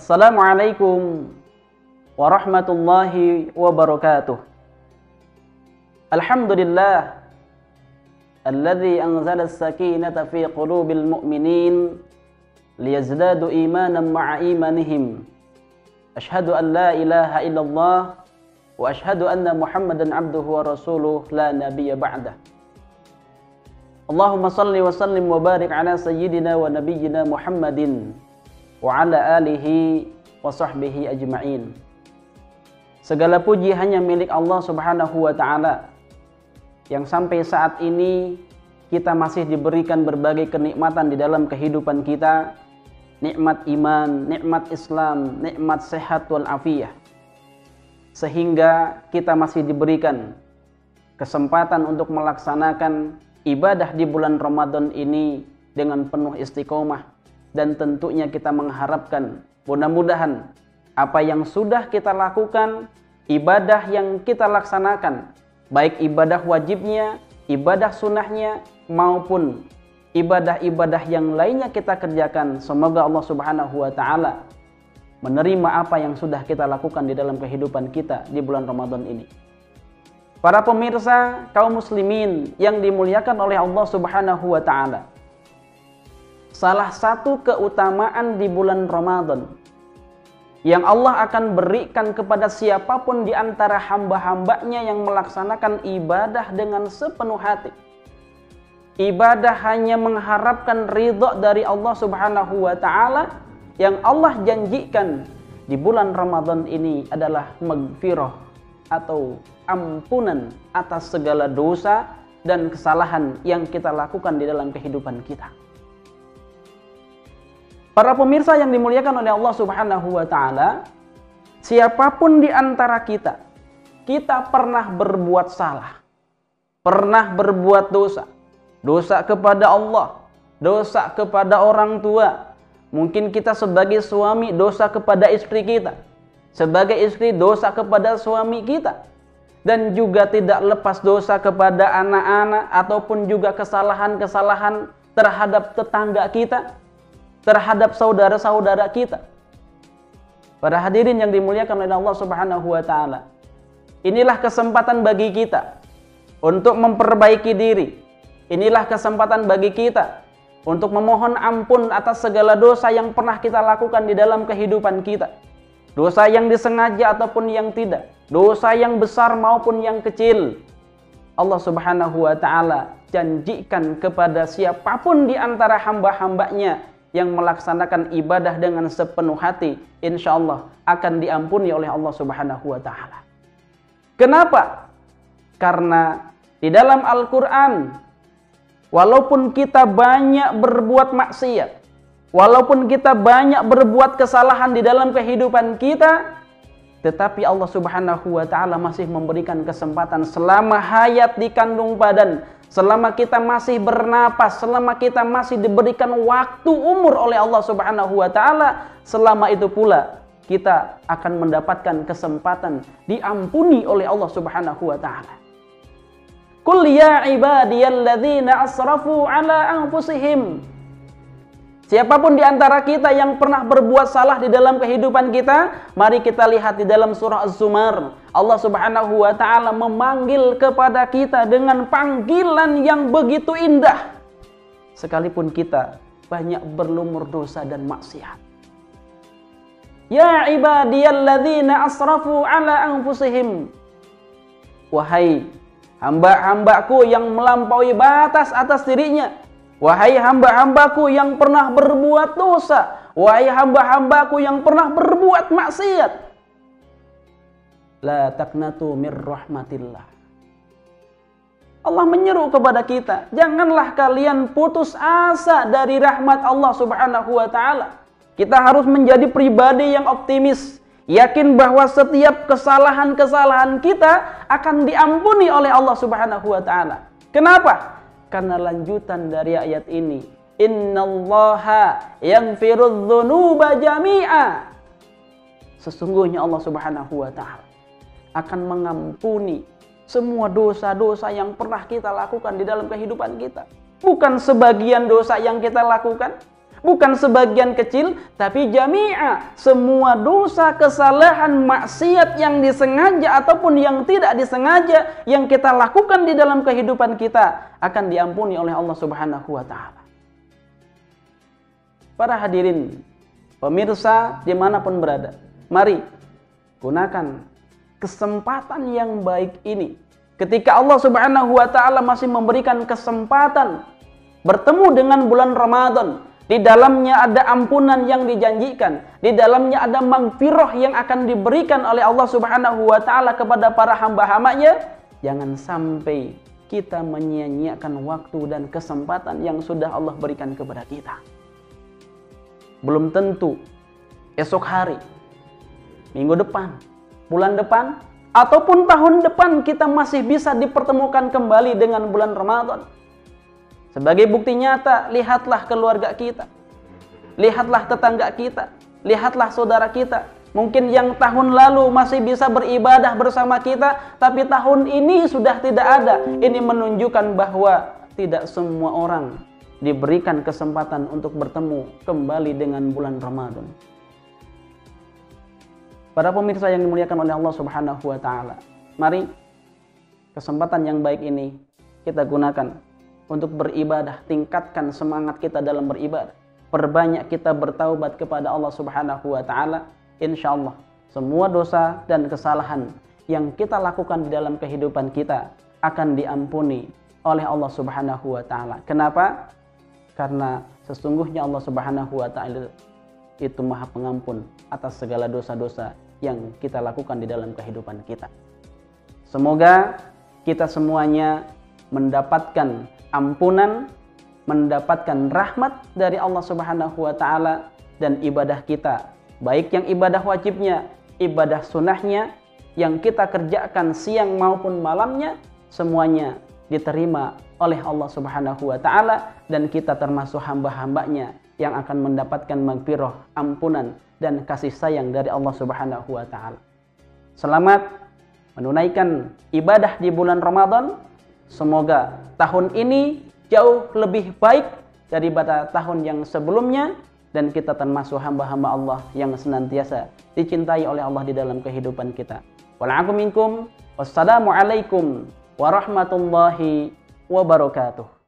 Assalamualaikum warahmatullahi wabarakatuh. Alhamdulillah alladzi anzala as-sakinata fi qulubil mu'minin liyazdadu imanan ma'a imanihim. Asyhadu an la ilaha illallah wa asyhadu anna Muhammadan abduhu wa rasuluh la nabiyya ba'dah. Allahumma salli wa sallim wa barik ala sayyidina wa nabiyyina Muhammadin wa ala alihi wa sahbihi ajma'in. Segala puji hanya milik Allah Subhanahu wa ta'ala, yang sampai saat ini kita masih diberikan berbagai kenikmatan di dalam kehidupan kita. Nikmat iman, nikmat Islam, nikmat sehat wal afiyah, sehingga kita masih diberikan kesempatan untuk melaksanakan ibadah di bulan Ramadan ini dengan penuh istiqomah. Dan tentunya kita mengharapkan mudah-mudahan apa yang sudah kita lakukan, ibadah yang kita laksanakan, baik ibadah wajibnya, ibadah sunnahnya, maupun ibadah-ibadah yang lainnya kita kerjakan, semoga Allah Subhanahu wa ta'ala menerima apa yang sudah kita lakukan di dalam kehidupan kita di bulan Ramadan ini. Para pemirsa kaum muslimin yang dimuliakan oleh Allah Subhanahu wa ta'ala, salah satu keutamaan di bulan Ramadan yang Allah akan berikan kepada siapapun di antara hamba-hambanya yang melaksanakan ibadah dengan sepenuh hati. Ibadah hanya mengharapkan ridha dari Allah Subhanahu wa ta'ala, yang Allah janjikan di bulan Ramadan ini adalah maghfirah atau ampunan atas segala dosa dan kesalahan yang kita lakukan di dalam kehidupan kita. Para pemirsa yang dimuliakan oleh Allah Subhanahu wa ta'ala, siapapun di antara kita pernah berbuat salah, pernah berbuat dosa. Dosa kepada Allah, dosa kepada orang tua. Mungkin kita sebagai suami dosa kepada istri kita, sebagai istri dosa kepada suami kita. Dan juga tidak lepas dosa kepada anak-anak, ataupun juga kesalahan-kesalahan terhadap tetangga kita, terhadap saudara-saudara kita. Para hadirin yang dimuliakan oleh Allah Subhanahu wa ta'ala, inilah kesempatan bagi kita untuk memperbaiki diri. Inilah kesempatan bagi kita untuk memohon ampun atas segala dosa yang pernah kita lakukan di dalam kehidupan kita. Dosa yang disengaja ataupun yang tidak, dosa yang besar maupun yang kecil. Allah Subhanahu wa ta'ala janjikan kepada siapapun di antara hamba-hambanya yang melaksanakan ibadah dengan sepenuh hati, insya Allah akan diampuni oleh Allah Subhanahu wa ta'ala. Kenapa? Karena di dalam Al-Quran, walaupun kita banyak berbuat maksiat, walaupun kita banyak berbuat kesalahan di dalam kehidupan kita, tetapi Allah Subhanahu wa ta'ala masih memberikan kesempatan selama hayat di kandung badan, selama kita masih bernapas, selama kita masih diberikan waktu umur oleh Allah Subhanahu wa ta'ala, selama itu pula kita akan mendapatkan kesempatan diampuni oleh Allah Subhanahu wa ta'ala. Qul ya ibadiyalladzina asrafu ala anfusihim. Siapapun di antara kita yang pernah berbuat salah di dalam kehidupan kita, mari kita lihat di dalam surah Az-Zumar. Allah Subhanahu wa ta'ala memanggil kepada kita dengan panggilan yang begitu indah, sekalipun kita banyak berlumur dosa dan maksiat. Ya ibadiyalladzina asrafu ala anfusihim. Wahai hamba-hambaku yang melampaui batas atas dirinya, wahai hamba-hambaku yang pernah berbuat dosa, wahai hamba-hambaku yang pernah berbuat maksiat, la taqnatu mir rahmatillah. Allah menyeru kepada kita, janganlah kalian putus asa dari rahmat Allah Subhanahu wa ta'ala. Kita harus menjadi pribadi yang optimis, yakin bahwa setiap kesalahan-kesalahan kita akan diampuni oleh Allah Subhanahu wa ta'ala. Kenapa? Karena lanjutan dari ayat ini, innallaha yaghfirudz dzunuba jami'a. Sesungguhnya Allah Subhanahu wa ta'ala akan mengampuni semua dosa-dosa yang pernah kita lakukan di dalam kehidupan kita. Bukan sebagian dosa yang kita lakukan, bukan sebagian kecil, tapi jami'a. Semua dosa, kesalahan, maksiat yang disengaja ataupun yang tidak disengaja yang kita lakukan di dalam kehidupan kita akan diampuni oleh Allah Subhanahu wa taala. Para hadirin, pemirsa dimanapun berada, mari gunakan kesempatan yang baik ini. Ketika Allah Subhanahu wa taala masih memberikan kesempatan bertemu dengan bulan Ramadan, di dalamnya ada ampunan yang dijanjikan, di dalamnya ada maghfirah yang akan diberikan oleh Allah Subhanahu wa taala kepada para hamba-hambanya. Jangan sampai kita menyia-nyiakan waktu dan kesempatan yang sudah Allah berikan kepada kita. Belum tentu esok hari, minggu depan, bulan depan, ataupun tahun depan kita masih bisa dipertemukan kembali dengan bulan Ramadan. Sebagai bukti nyata, lihatlah keluarga kita, lihatlah tetangga kita, lihatlah saudara kita. Mungkin yang tahun lalu masih bisa beribadah bersama kita, tapi tahun ini sudah tidak ada. Ini menunjukkan bahwa tidak semua orang diberikan kesempatan untuk bertemu kembali dengan bulan Ramadan. Para pemirsa yang dimuliakan oleh Allah Subhanahu wa taala, mari kesempatan yang baik ini kita gunakan untuk beribadah, tingkatkan semangat kita dalam beribadah. Perbanyak kita bertaubat kepada Allah Subhanahu wa taala. Insyaallah semua dosa dan kesalahan yang kita lakukan di dalam kehidupan kita akan diampuni oleh Allah Subhanahu wa taala. Kenapa? Karena sesungguhnya Allah Subhanahu wa taala itu Maha Pengampun atas segala dosa-dosa yang kita lakukan di dalam kehidupan kita. Semoga kita semuanya mendapatkan ampunan, mendapatkan rahmat dari Allah Subhanahu wa taala, dan ibadah kita, baik yang ibadah wajibnya, ibadah sunnahnya yang kita kerjakan siang maupun malamnya, semuanya diterima oleh Allah Subhanahu wa taala, dan kita termasuk hamba-hambanya yang akan mendapatkan maghfirah, ampunan dan kasih sayang dari Allah Subhanahu wa taala. Selamat menunaikan ibadah di bulan Ramadan. Semoga tahun ini jauh lebih baik daripada tahun yang sebelumnya, dan kita termasuk hamba-hamba Allah yang senantiasa dicintai oleh Allah di dalam kehidupan kita. Wassalamualaikum warahmatullahi wabarakatuh.